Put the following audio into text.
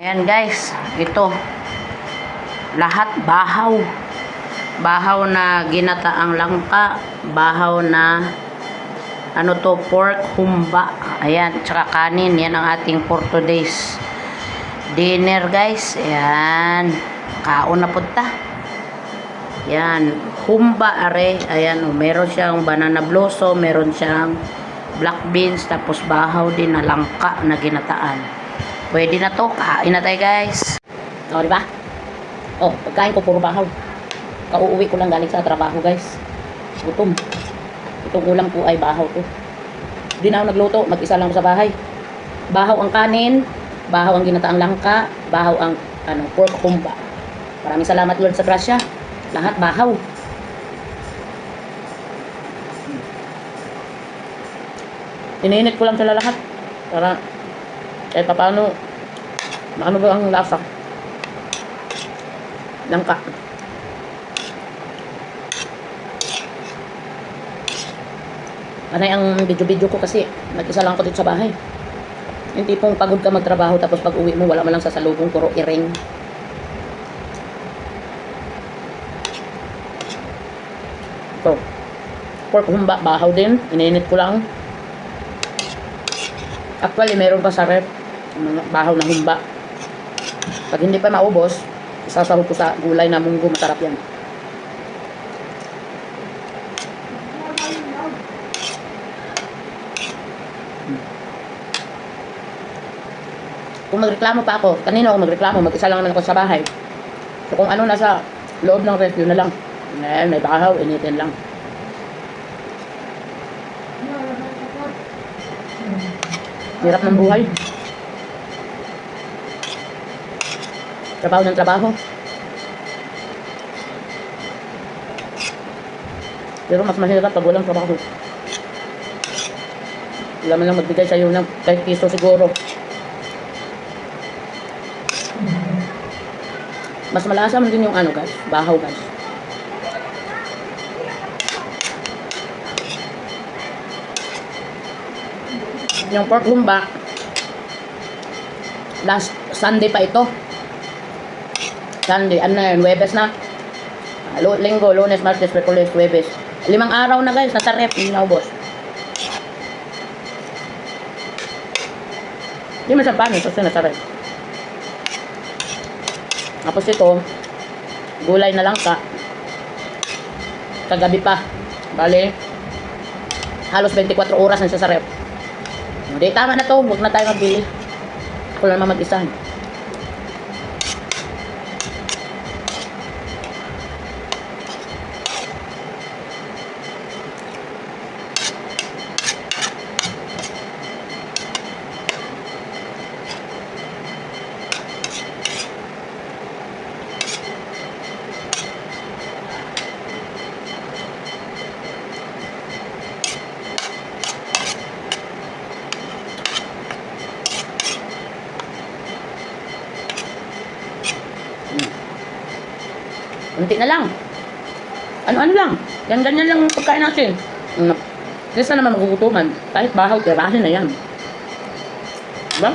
Ayan guys, ito lahat bahaw. Bahaw na ginataang langka, bahaw na ano to, pork humba. Ayan, tsaka kanin. Yan ang ating for today's dinner guys. Ayan, kaon na punta. Yan, humba are. Ayan, meron siyang banana blossom, meron siyang black beans, tapos bahaw din na langka na ginataan. Pwede na to, kain na tayo guys. O, diba? O, pagkain ko puro bahaw. Kauuwi ko lang galing sa trabaho guys. Gutom. Itong ulam ko ay bahaw to. Di na ako nagluto, mag-isa lang ako sa bahay. Bahaw ang kanin, bahaw ang ginataang langka, bahaw ang pork humba. Maraming salamat Lord sa grasya. Lahat bahaw. Iniinit ko lang sila lahat para kahit paano maano ba ang lasa langka. Panay ang video ko kasi mag-isa lang ako dito sa bahay. Yung tipong pagod ka magtrabaho tapos pag uwi mo wala man lang sasalubong, puro iring. So, pork humba, bahaw din. Ininit ko lang. Actually, meron pa sa ref. Bahaw na humba. Pag hindi pa maubos, isasahog ko sa gulay na munggo. Masarap yan. Kung magreklamo pa ako, kanino ako magreklamo? Mag-isa lang naman ako sa bahay. So kung ano nasa loob ng ref, yun na lang. May bahaw, initin lang. Hirap ng buhay. Trabaho ng trabaho. Pero mas mahirap pag walang trabaho. Wala man lang magbigay sa'yo ng kahit piso siguro. Mas malasa man din yung guys, bahaw guys. Yung pork humba, last Sunday pa ito. Sunday, Huwebes na. Linggo, Lunes, Martes, Miyerkules, Huwebes. 5 araw na guys, nasa ref, hindi na ubos. Hindi man siya paano, kasi nasa ref. Tapos ito, gulay na langka. Kagabi pa. Bale, halos 24 oras na siya sa ref. Hindi, tama na to. Huwag na tayo magbili. Ako lang naman mag-isa. Unti na lang. Ano-ano lang. Ganyan lang ang pagkain natin. Kasi naman magugutuman. Kahit bahaw, tirahin na yan. Diba?